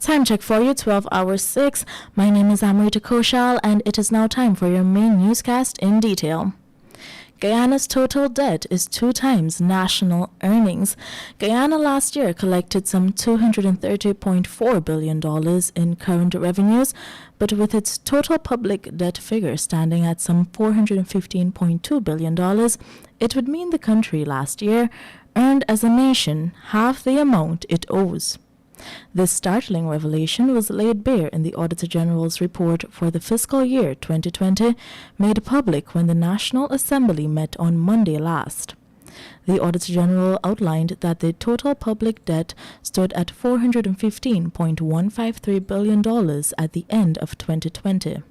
Time check for you, 12 hours 6. My name is Amrita Koshal, and it is now time for your main newscast in detail. Guyana's total debt is 2 times national earnings. Guyana last year collected some $230.4 billion in current revenues, but with its total public debt figure standing at some $415.2 billion, it would mean the country last year earned as a nation half the amount it owes. This startling revelation was laid bare in the Auditor General's report for the fiscal year 2020, made public when the National Assembly met on Monday last. The Auditor General outlined that the total public debt stood at $415.153 billion at the end of 2020.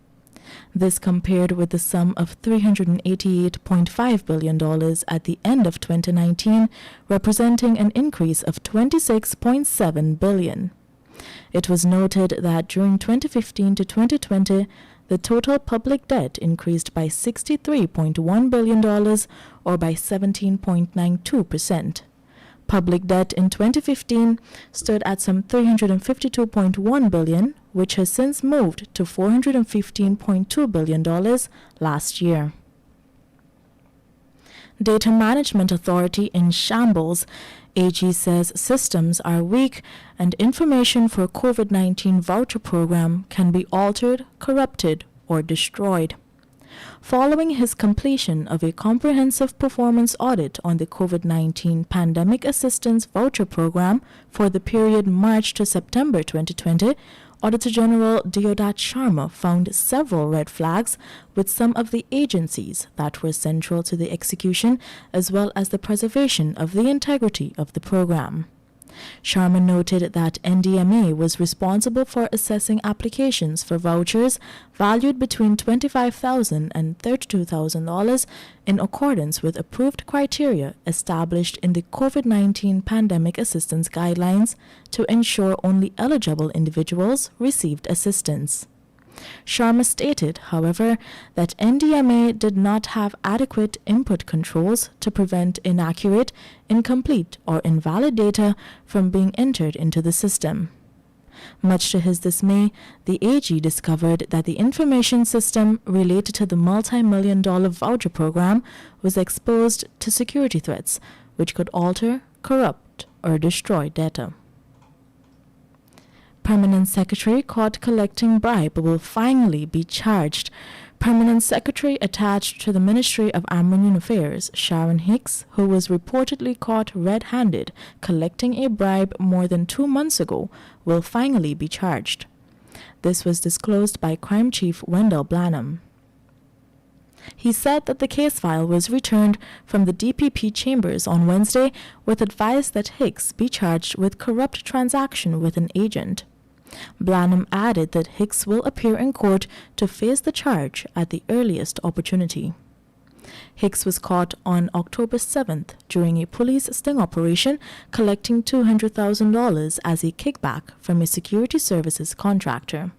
This compared with the sum of $388.5 billion at the end of 2019, representing an increase of $26.7 billion. It was noted that during 2015 to 2020, the total public debt increased by $63.1 billion, or by 17.92%. Public debt in 2015 stood at some $352.1 billion, which has since moved to $415.2 billion last year. Data Management Authority in shambles. AG says systems are weak and information for COVID-19 voucher program can be altered, corrupted, or destroyed. Following his completion of a comprehensive performance audit on the COVID-19 Pandemic Assistance Voucher Program for the period March to September 2020, Auditor General Deodat Sharma found several red flags with some of the agencies that were central to the execution as well as the preservation of the integrity of the program. Sharma noted that NDMA was responsible for assessing applications for vouchers valued between $25,000 and $32,000 in accordance with approved criteria established in the COVID-19 Pandemic Assistance Guidelines to ensure only eligible individuals received assistance. Sharma stated, however, that NDMA did not have adequate input controls to prevent inaccurate, incomplete, or invalid data from being entered into the system. Much to his dismay, the AG discovered that the information system related to the multi-million-dollar voucher program was exposed to security threats, which could alter, corrupt, or destroy data. Permanent Secretary caught collecting bribe will finally be charged. Permanent Secretary attached to the Ministry of Armenian Affairs, Sharon Hicks, who was reportedly caught red-handed collecting a bribe more than 2 months ago, will finally be charged. This was disclosed by Crime Chief Wendell Blanham. He said that the case file was returned from the DPP chambers on Wednesday with advice that Hicks be charged with corrupt transaction with an agent. Blanham added that Hicks will appear in court to face the charge at the earliest opportunity. Hicks was caught on October 7th during a police sting operation collecting $200,000 as a kickback from a security services contractor.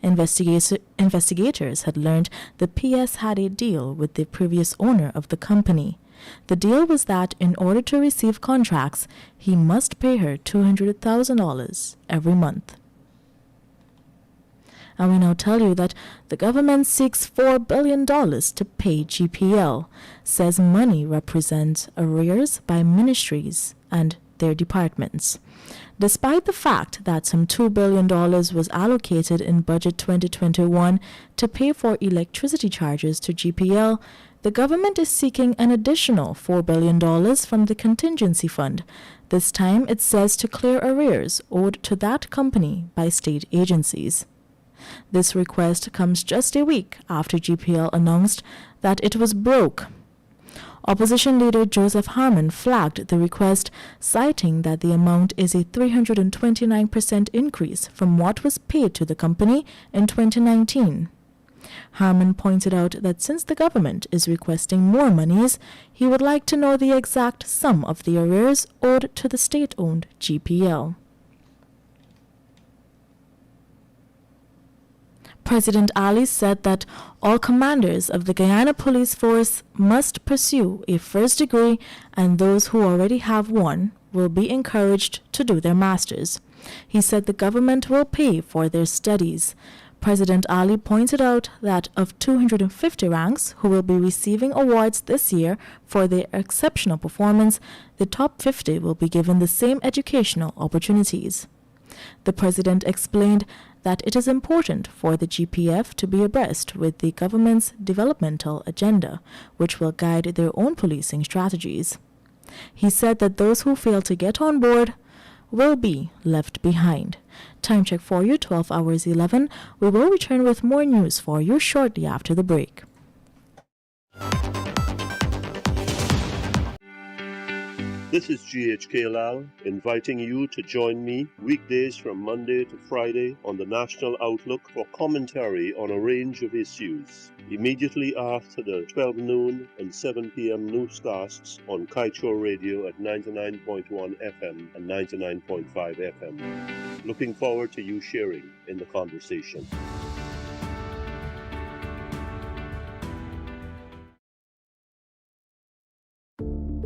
Investigators had learned the PS had a deal with the previous owner of the company. The deal was that in order to receive contracts, he must pay her $200,000 every month. And we now tell you that the government seeks $4 billion to pay GPL, says money represents arrears by ministries and their departments. Despite the fact that some $2 billion was allocated in Budget 2021 to pay for electricity charges to GPL, the government is seeking an additional $4 billion from the contingency fund. This time it says to clear arrears owed to that company by state agencies. This request comes just a week after GPL announced that it was broke. Opposition leader Joseph Harman flagged the request, citing that the amount is a 329% increase from what was paid to the company in 2019. Harman pointed out that since the government is requesting more monies, he would like to know the exact sum of the arrears owed to the state-owned GPL. President Ali said that all commanders of the Guyana Police Force must pursue a first degree, and those who already have one will be encouraged to do their masters. He said the government will pay for their studies. President Ali pointed out that of 250 ranks who will be receiving awards this year for their exceptional performance, the top 50 will be given the same educational opportunities. The president explained that it is important for the GPF to be abreast with the government's developmental agenda, which will guide their own policing strategies. He said that those who fail to get on board will be left behind. Time check for you, 12 hours 11. We will return with more news for you shortly after the break. This is GHK Lal inviting you to join me weekdays from Monday to Friday on the National Outlook for commentary on a range of issues. Immediately after the 12 noon and 7 p.m. newscasts on Kaieteur Radio at 99.1 FM and 99.5 FM. Looking forward to you sharing in the conversation.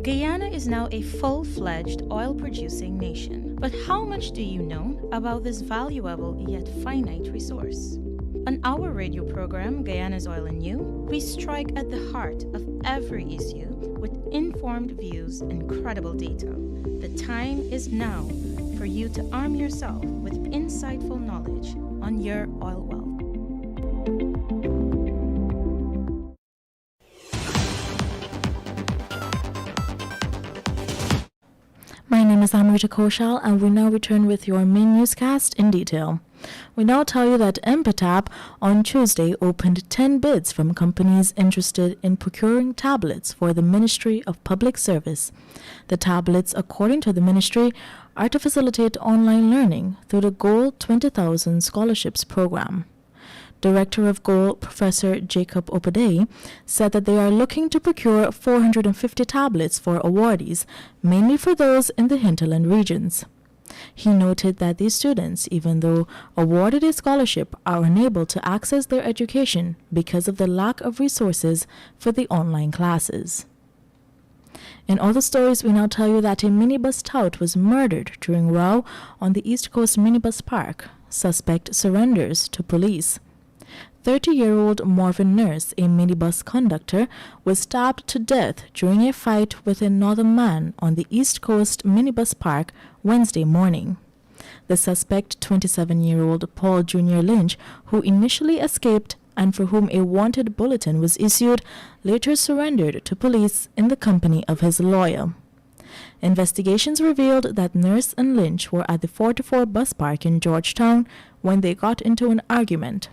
Guyana is now a full-fledged oil-producing nation. But how much do you know about this valuable yet finite resource? On our radio program, Guyana's Oil and You, we strike at the heart of every issue with informed views and credible data. The time is now for you to arm yourself with insightful knowledge on your oil wealth. My name is Amrita Koshal, and we now return with your main newscast in detail. We now tell you that Empatap on Tuesday opened 10 bids from companies interested in procuring tablets for the Ministry of Public Service. The tablets, according to the ministry, are to facilitate online learning through the Goal 20,000 Scholarships Program. Director of Goal, Professor Jacob Opade, said that they are looking to procure 450 tablets for awardees, mainly for those in the hinterland regions. He noted that these students, even though awarded a scholarship, are unable to access their education because of the lack of resources for the online classes. In other stories, we now tell you that a minibus tout was murdered during row on the East Coast Minibus Park. Suspect surrenders to police. 30-year-old Marvin Nurse, a minibus conductor, was stabbed to death during a fight with another man on the East Coast Minibus Park Wednesday morning. The suspect, 27-year-old Paul Jr. Lynch, who initially escaped and for whom a wanted bulletin was issued, later surrendered to police in the company of his lawyer. Investigations revealed that Nurse and Lynch were at the 44 bus park in Georgetown when they got into an argument.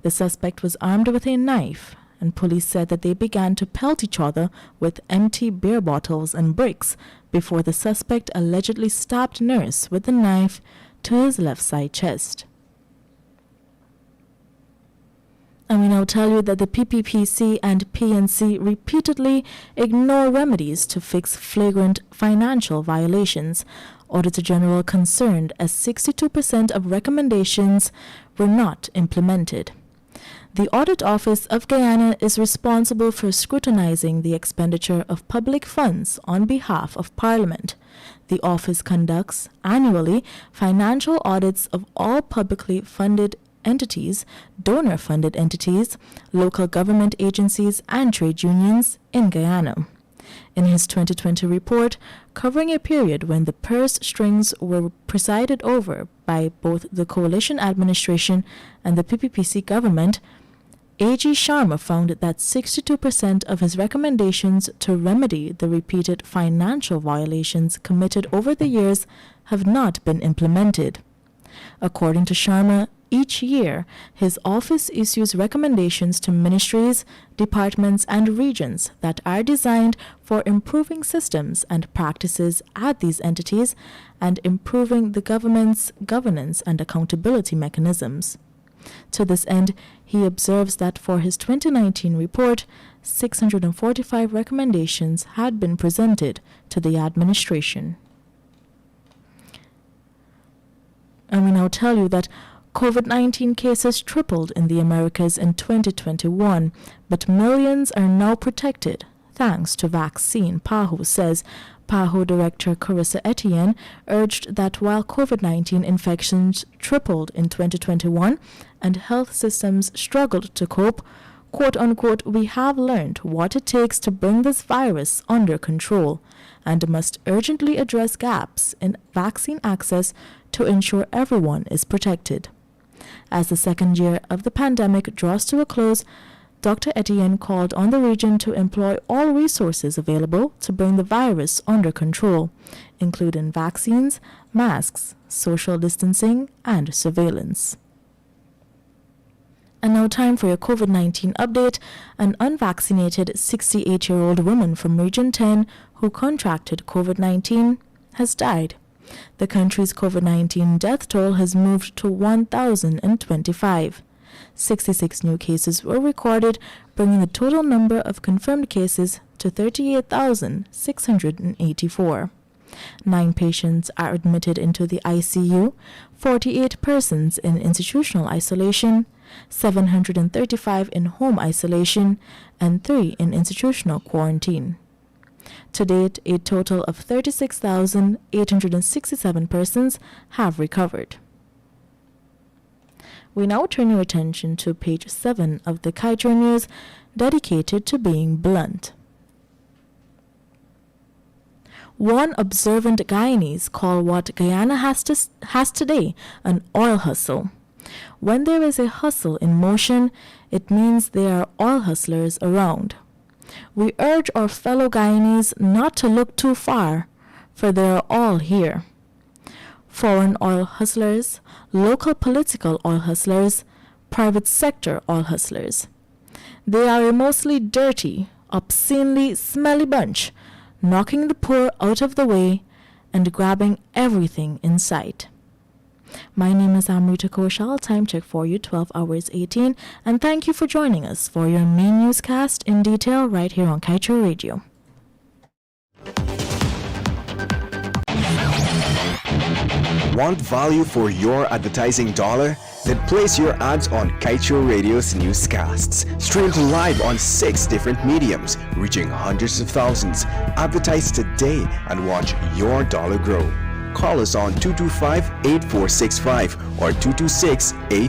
The suspect was armed with a knife, and police said that they began to pelt each other with empty beer bottles and bricks before the suspect allegedly stabbed Nurse with the knife to his left side chest. And we now tell you that the PPPC and PNC repeatedly ignore remedies to fix flagrant financial violations. Auditor General concerned as 62% of recommendations were not implemented. The Audit Office of Guyana is responsible for scrutinizing the expenditure of public funds on behalf of Parliament. The office conducts annually financial audits of all publicly funded entities, donor-funded entities, local government agencies, and trade unions in Guyana. In his 2020 report, covering a period when the purse strings were presided over by both the coalition administration and the PPPC government, A.G. Sharma found that 62% of his recommendations to remedy the repeated financial violations committed over the years have not been implemented. According to Sharma, each year, his office issues recommendations to ministries, departments, and regions that are designed for improving systems and practices at these entities and improving the government's governance and accountability mechanisms. To this end, he observes that for his 2019 report, 645 recommendations had been presented to the administration. And we now tell you that COVID-19 cases tripled in the Americas in 2021, but millions are now protected thanks to vaccine, Pahu says, PAHO Director Carissa Etienne urged that while COVID-19 infections tripled in 2021 and health systems struggled to cope, quote-unquote, we have learned what it takes to bring this virus under control and must urgently address gaps in vaccine access to ensure everyone is protected. As the second year of the pandemic draws to a close, Dr. Etienne called on the region to employ all resources available to bring the virus under control, including vaccines, masks, social distancing, and surveillance. And now time for your COVID-19 update. An unvaccinated 68-year-old woman from Region 10 who contracted COVID-19 has died. The country's COVID-19 death toll has moved to 1,025. 66 new cases were recorded, bringing the total number of confirmed cases to 38,684. 9 patients are admitted into the ICU, 48 persons in institutional isolation, 735 in home isolation, and 3 in institutional quarantine. To date, a total of 36,867 persons have recovered. We now turn your attention to page 7 of the Kaieteur News, dedicated to being blunt. One observant Guyanese call what Guyana has today an oil hustle. When there is a hustle in motion, it means there are oil hustlers around. We urge our fellow Guyanese not to look too far, for they are all here. Foreign oil hustlers, local political oil hustlers, private sector oil hustlers. They are a mostly dirty, obscenely smelly bunch, knocking the poor out of the way and grabbing everything in sight. My name is Amrita Koshal. Time check for you, 12 hours 18, and thank you for joining us for your main newscast in detail right here on Kaieteur Radio. Want value for your advertising dollar? Then place your ads on Kaieteur Radio's newscasts. Streamed live on 6 different mediums, reaching hundreds of thousands. Advertise today and watch your dollar grow. Call us on 225-8465 or 226-8